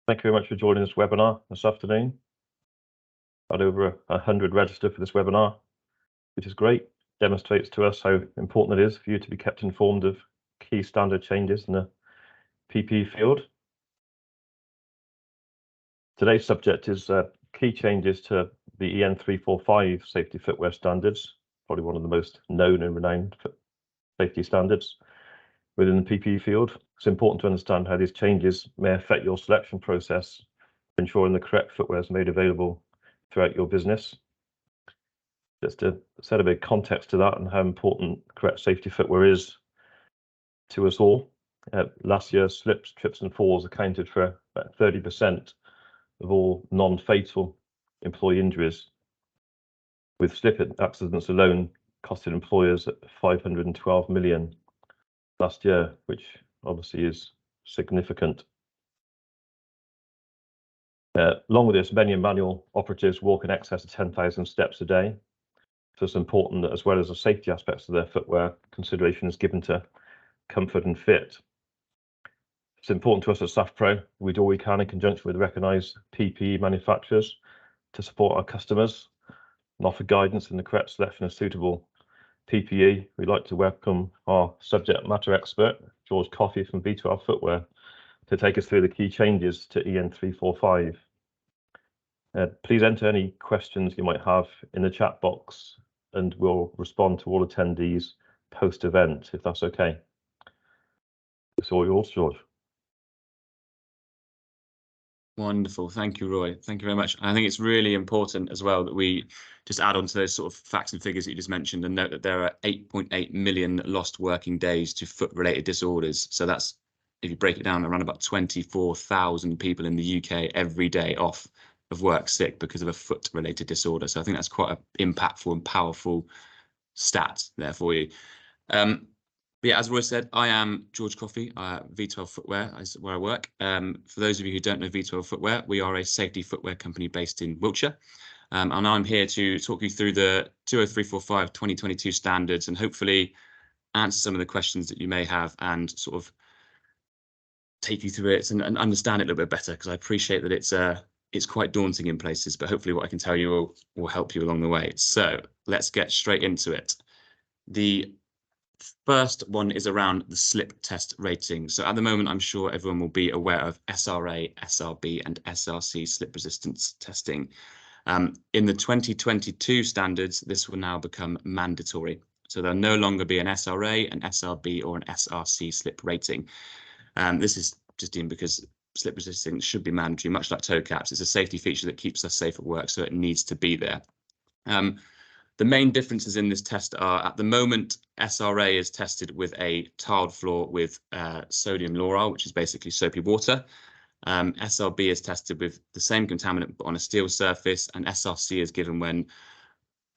Thank you very much for joining this webinar this afternoon. Had over 100 registered for this webinar, which is great. Demonstrates to us how important it is for you to be kept informed of key standard changes in the PPE field. Today's subject is key changes to the EN 345 safety footwear standards, probably one of the most known and renowned safety standards within the PPE field. It's important to understand how these changes may affect your selection process, ensuring the correct footwear is made available throughout your business. Just to set a bit of context to that and how important correct safety footwear is to us all. Last year, slips, trips and falls accounted for about 30% of all non-fatal employee injuries, with slip accidents alone costing employers 512 million last year, which obviously is significant. Along with this, many manual operatives walk in excess of 10,000 steps a day. So it's important that, as well as the safety aspects of their footwear, consideration is given to comfort and fit. It's important to us at SAFPRO. We do all we can in conjunction with recognised PPE manufacturers to support our customers and offer guidance in the correct selection of suitable PPE. We'd like to welcome our subject matter expert, George Coffey from V12 Footwear, to take us through the key changes to EN 345. Please enter any questions you might have in the chat box, and we'll respond to all attendees post-event, if that's okay. It's all yours, George. Wonderful. Thank you, Roy. Thank you very much. I think it's really important as well that we just add on to those sort of facts and figures that you just mentioned, and note that there are 8.8 million lost working days to foot-related disorders. So that's, if you break it down, around about 24,000 people in the UK every day off of work sick because of a foot-related disorder. So I think that's quite an impactful and powerful stat there for you. But yeah, as Roy said, I am George Coffey. V12 Footwear is where I work. For those of you who don't know V12 Footwear, we are a safety footwear company based in Wiltshire. And I'm here to talk you through the 20345 2022 standards and hopefully answer some of the questions that you may have and sort of take you through it and understand it a little bit better, because I appreciate that it's quite daunting in places, but hopefully what I can tell you will help you along the way. So let's get straight into it. The first one is around the slip test rating. So at the moment, I'm sure everyone will be aware of SRA, SRB and SRC slip resistance testing. In the 2022 standards, this will now become mandatory. So there'll no longer be an SRA, an SRB or an SRC slip rating. This is just deemed because slip resistance should be mandatory, much like toe caps. It's a safety feature that keeps us safe at work, so it needs to be there. The main differences in this test are, at the moment, SRA is tested with a tiled floor with sodium lauryl, which is basically soapy water. SRB is tested with the same contaminant but on a steel surface, and SRC is given when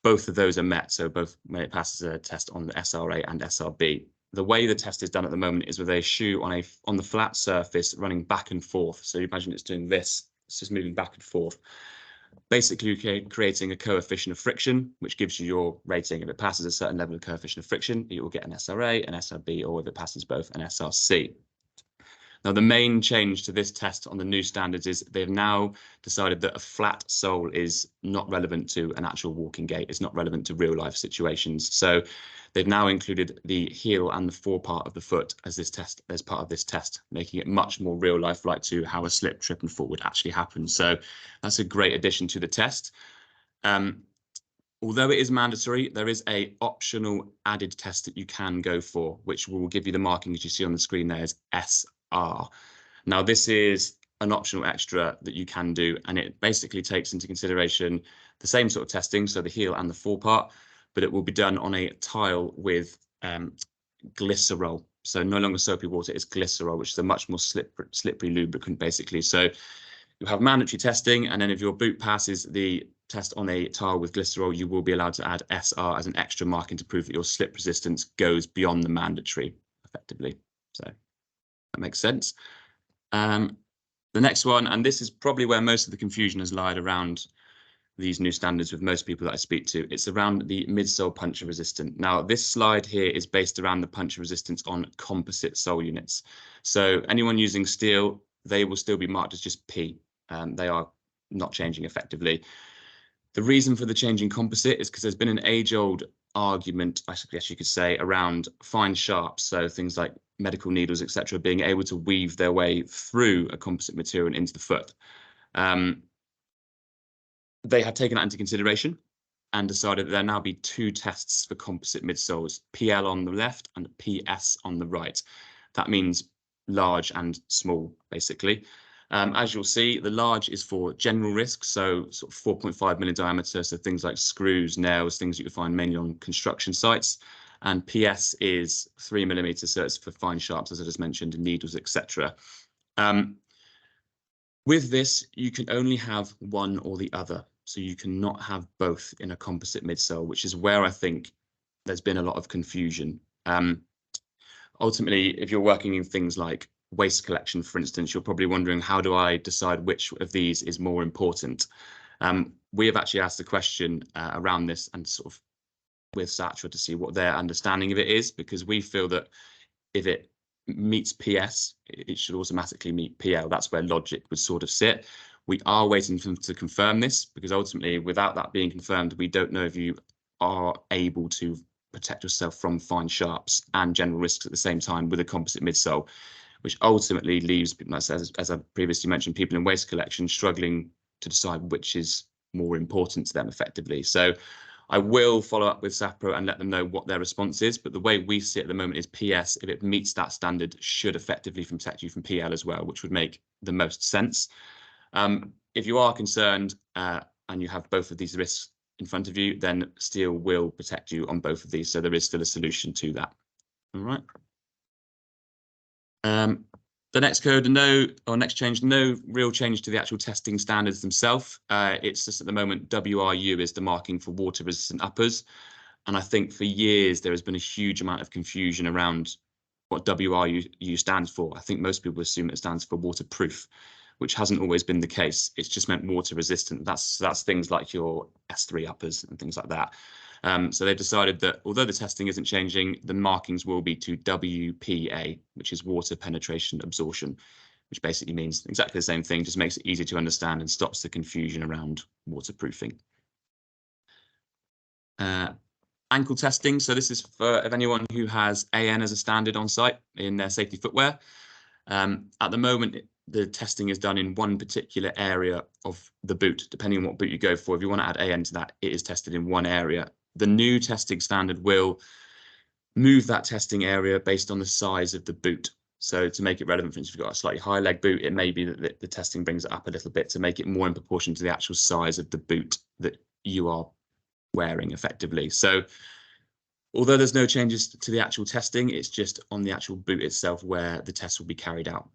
both of those are met, so both when it passes a test on the SRA and SRB. The way the test is done at the moment is with a shoe on the flat surface running back and forth. So you imagine it's doing this, it's just moving back and forth, basically creating a coefficient of friction, which gives you your rating. If it passes a certain level of coefficient of friction, you will get an SRA, an SRB, or if it passes both, an SRC. Now, the main change to this test on the new standards is they've now decided that a flat sole is not relevant to an actual walking gait. It's not relevant to real life situations. So they've now included the heel and the forepart of the foot as part of this test, making it much more real life like to how a slip, trip and fall would actually happen. So that's a great addition to the test. Although it is mandatory, there is a optional added test that you can go for, which will give you the marking as you see on the screen there as SR. Now, this is an optional extra that you can do, and it basically takes into consideration the same sort of testing, so the heel and the forepart, but it will be done on a tile with glycerol. So no longer soapy water, it's glycerol, which is a much more slippery lubricant, basically. So you have mandatory testing, and then if your boot passes the test on a tile with glycerol, you will be allowed to add SR as an extra marking to prove that your slip resistance goes beyond the mandatory, effectively. So that makes sense. The next one, and this is probably where most of the confusion has lied around these new standards with most people that I speak to, it's around the midsole puncture resistant. Now, this slide here is based around the puncture resistance on composite sole units. So anyone using steel they will still be marked as just P. They are not changing effectively. The reason for the change in composite is because there's been an age-old argument, I guess you could say, around fine sharps, so things like medical needles, etc., being able to weave their way through a composite material and into the foot. They have taken that into consideration and decided that there now be 2 tests for composite midsoles, PL on the left and PS on the right. That means large and small, basically. As you'll see, the large is for general risk, so sort of 4.5 mm diameter, so things like screws, nails, things you would find mainly on construction sites. And PS is 3 mm, so it's for fine sharps, as I just mentioned, and needles, etc. With this, you can only have one or the other, so you cannot have both in a composite midsole, which is where I think there's been a lot of confusion. Ultimately, if you're working in things like waste collection, for instance, you're probably wondering, how do I decide which of these is more important? We have actually asked the question around this and sort of with Satra to see what their understanding of it is, because we feel that if it meets PS, it should automatically meet PL. That's where logic would sort of sit. We are waiting for them to confirm this, because ultimately, without that being confirmed, we don't know if you are able to protect yourself from fine sharps and general risks at the same time with a composite midsole, which ultimately leaves, as I previously mentioned, people in waste collection struggling to decide which is more important to them effectively. So I will follow up with SAPRO and let them know what their response is, but the way we see it at the moment is PS, if it meets that standard, should effectively protect you from PL as well, which would make the most sense. If you are concerned and you have both of these risks in front of you, then steel will protect you on both of these, so there is still a solution to that. All right. The next code, next change, no real change to the actual testing standards themselves. It's just at the moment WRU is the marking for water resistant uppers. And I think for years there has been a huge amount of confusion around what WRU stands for. I think most people assume it stands for waterproof, which hasn't always been the case. It's just meant water resistant. That's things like your S3 uppers and things like that. So they've decided that although the testing isn't changing, the markings will be to WPA, which is water penetration absorption, which basically means exactly the same thing, just makes it easier to understand and stops the confusion around waterproofing. Ankle testing. So this is for anyone who has AN as a standard on site in their safety footwear. At the moment, the testing is done in one particular area of the boot, depending on what boot you go for. If you want to add AN to that, it is tested in one area. The new testing standard will move that testing area based on the size of the boot. So to make it relevant, for instance, if you've got a slightly high leg boot, it may be that the testing brings it up a little bit to make it more in proportion to the actual size of the boot that you are wearing effectively. So although there's no changes to the actual testing, it's just on the actual boot itself where the test will be carried out.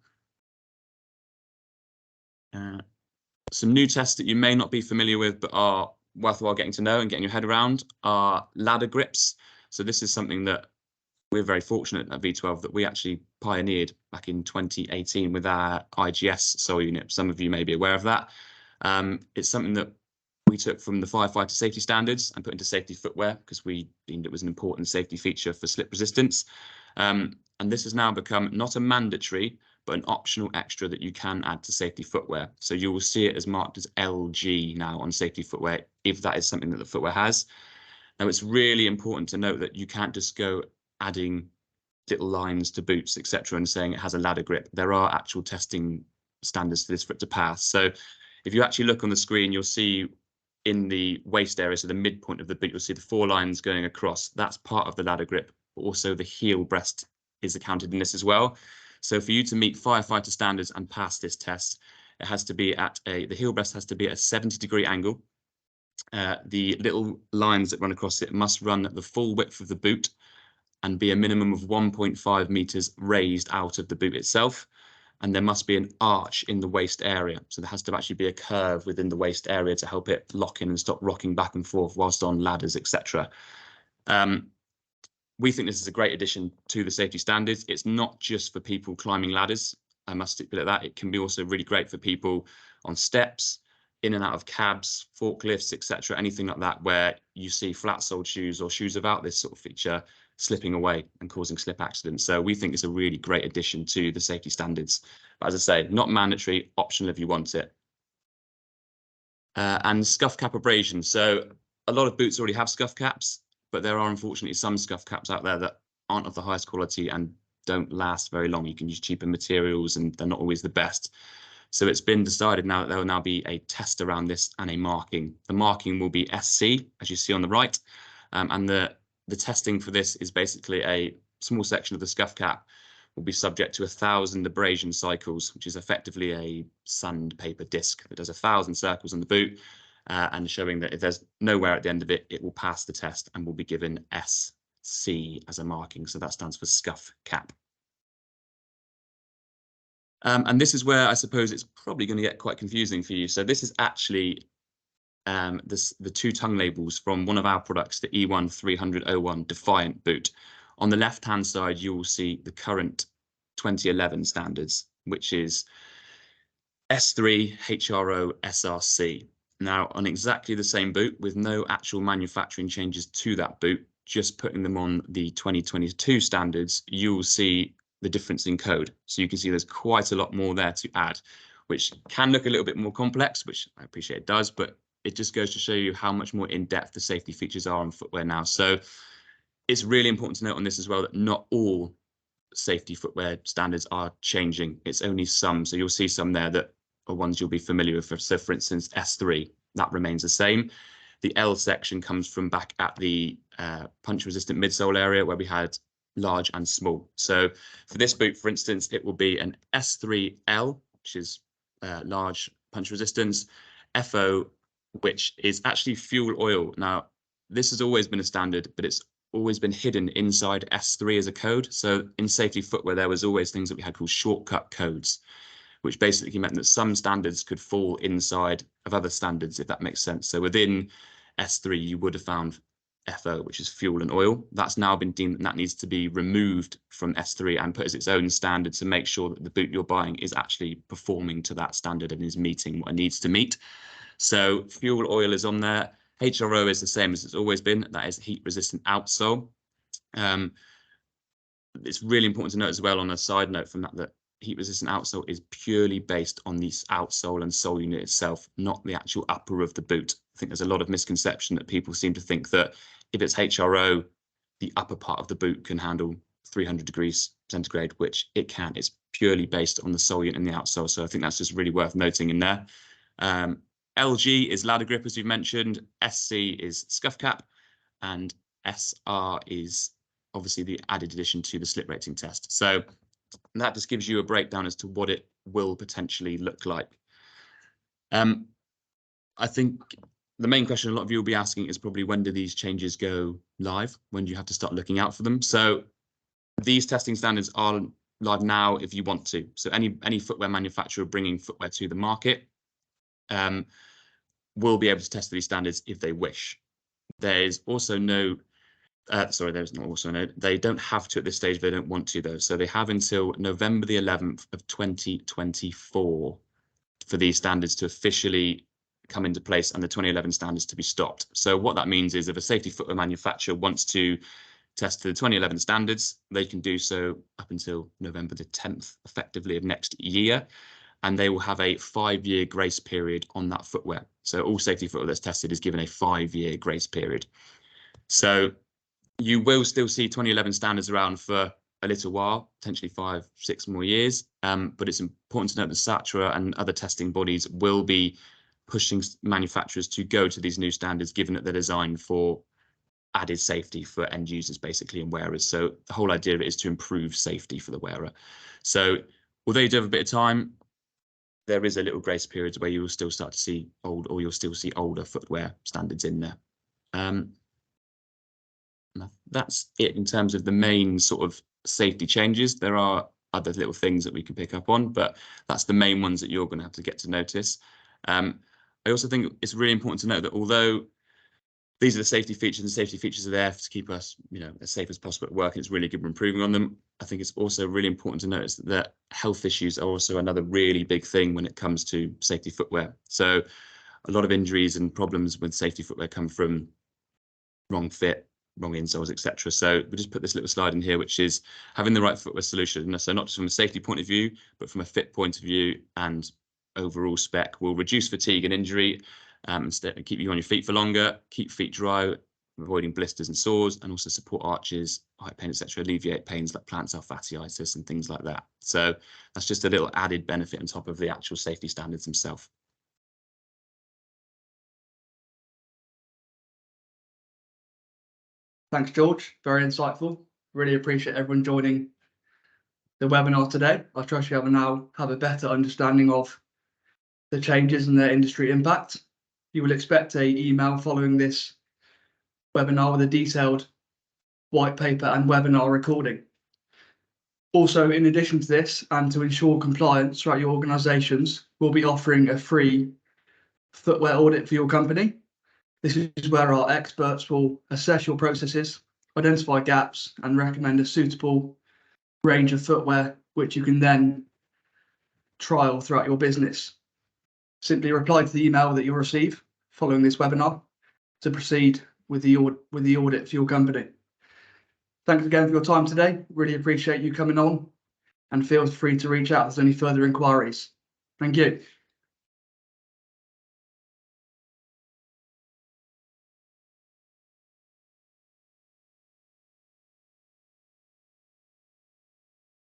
Some new tests that you may not be familiar with but are worthwhile getting to know and getting your head around are ladder grips. So this is something that we're very fortunate at V12 that we actually pioneered back in 2018 with our IGS sole unit. Some of you may be aware of that. It's something that we took from the firefighter safety standards and put into safety footwear because we deemed it was an important safety feature for slip resistance. And this has now become not a mandatory, but an optional extra that you can add to safety footwear. So you will see it as marked as LG now on safety footwear, if that is something that the footwear has. Now, it's really important to note that you can't just go adding little lines to boots, etc., and saying it has a ladder grip. There are actual testing standards for this for it to pass. So if you actually look on the screen, you'll see in the waist area, so the midpoint of the boot, you'll see the 4 lines going across. That's part of the ladder grip, but also the heel breast is accounted in this as well. So for you to meet firefighter standards and pass this test, it has to be at the heel breast has to be at a 70-degree angle. The little lines that run across it must run the full width of the boot and be a minimum of 1.5 meters raised out of the boot itself. And there must be an arch in the waist area. So there has to actually be a curve within the waist area to help it lock in and stop rocking back and forth whilst on ladders, etc. We think this is a great addition to the safety standards. It's not just for people climbing ladders. I must stipulate that. It can be also really great for people on steps, in and out of cabs, forklifts, etc., anything like that, where you see flat-soled shoes or shoes without this sort of feature. slipping away and causing slip accidents. So we think it's a really great addition to the safety standards. But as I say, not mandatory, optional if you want it. And scuff cap abrasion. So a lot of boots already have scuff caps, but there are unfortunately some scuff caps out there that aren't of the highest quality and don't last very long. You can use cheaper materials and they're not always the best. So it's been decided now that there will now be a test around this and a marking. The marking will be SC, as you see on the right. And the testing for this is basically a small section of the scuff cap will be subject to 1,000 abrasion cycles, which is effectively a sandpaper disc that does 1,000 circles on the boot, and showing that if there's no wear at the end of it, it will pass the test and will be given SC as a marking. So that stands for scuff cap. And this is where I suppose it's probably going to get quite confusing for you. So this is actually the two tongue labels from one of our products, the E1 300/01 Defiant boot. On the left-hand side, you will see the current 2011 standards, which is S3 HRO SRC. Now, on exactly the same boot with no actual manufacturing changes to that boot, just putting them on the 2022 standards, you will see the difference in code. So you can see there's quite a lot more there to add, which can look a little bit more complex, which I appreciate it does, but it just goes to show you how much more in-depth the safety features are on footwear now. So it's really important to note on this as well that not all safety footwear standards are changing. It's only some. So you'll see some there that are ones you'll be familiar with. So for instance, S3, that remains the same. The L section comes from back at the punch-resistant midsole area where we had large and small. So for this boot, for instance, it will be an S3L, which is large punch resistance, FO, which is actually fuel oil. Now, this has always been a standard, but it's always been hidden inside S3 as a code. So in safety footwear, there was always things that we had called shortcut codes, which basically meant that some standards could fall inside of other standards, if that makes sense. So within S3, you would have found FO, which is fuel and oil. That's now been deemed that needs to be removed from S3 and put as its own standard to make sure that the boot you're buying is actually performing to that standard and is meeting what it needs to meet. So fuel oil is on there. HRO is the same as it's always been. That is heat resistant outsole. It's really important to note as well on a side note from that heat resistant outsole is purely based on the outsole and sole unit itself, not the actual upper of the boot. I think there's a lot of misconception that people seem to think that if it's HRO, the upper part of the boot can handle 300 degrees centigrade, which it can. It's purely based on the sole unit and the outsole. So I think that's just really worth noting in there. LG is ladder grip, as you've mentioned. SC is scuff cap, and SR is obviously the added addition to the slip rating test. So that just gives you a breakdown as to what it will potentially look like. I think the main question a lot of you will be asking is probably, when do these changes go live? When do you have to start looking out for them? So these testing standards are live now if you want to. So any footwear manufacturer bringing footwear to the market will be able to test these standards if they wish. There's also no there's not also no, they don't have to at this stage, they don't want to though. So they have until November the 11th of 2024 for these standards to officially come into place and the 2011 standards to be stopped. So what that means is if a safety footwear manufacturer wants to test to the 2011 standards, they can do so up until November the 10th, effectively, of next year. And they will have a 5-year grace period on that footwear. So all safety footwear that's tested is given a 5-year grace period. So you will still see 2011 standards around for a little while, potentially 5-6 more years. But it's important to note that SATRA and other testing bodies will be pushing manufacturers to go to these new standards, given that they're designed for added safety for end users, basically, and wearers. So the whole idea of it is to improve safety for the wearer. So although you do have a bit of time, there is a little grace period where you will still start to see you'll still see older footwear standards in there. That's it in terms of the main sort of safety changes. There are other little things that we can pick up on, but that's the main ones that you're going to have to get to notice. I also think it's really important to note that although these are the safety features, and safety features are there to keep us, as safe as possible at work, and it's really good for improving on them, I think it's also really important to notice that health issues are also another really big thing when it comes to safety footwear. So a lot of injuries and problems with safety footwear come from wrong fit, wrong insoles, etc. So we just put this little slide in here, which is having the right footwear solution. So not just from a safety point of view, but from a fit point of view and overall spec will reduce fatigue and injury, keep you on your feet for longer, keep feet dry, avoiding blisters and sores, and also support arches, height pain, etc., alleviate pains like plantar fasciitis and things like that. So that's just a little added benefit on top of the actual safety standards themselves. Thanks, George. Very insightful. Really appreciate everyone joining the webinar today. I trust you now have a better understanding of the changes and their industry impact. You will expect an email following this webinar with a detailed white paper and webinar recording. Also, in addition to this, and to ensure compliance throughout your organisations, we'll be offering a free footwear audit for your company. This is where our experts will assess your processes, identify gaps, and recommend a suitable range of footwear, which you can then trial throughout your business. Simply reply to the email that you'll receive following this webinar to proceed with the audit for your company. Thanks again for your time today. Really appreciate you coming on, and feel free to reach out if there's any further inquiries. Thank you.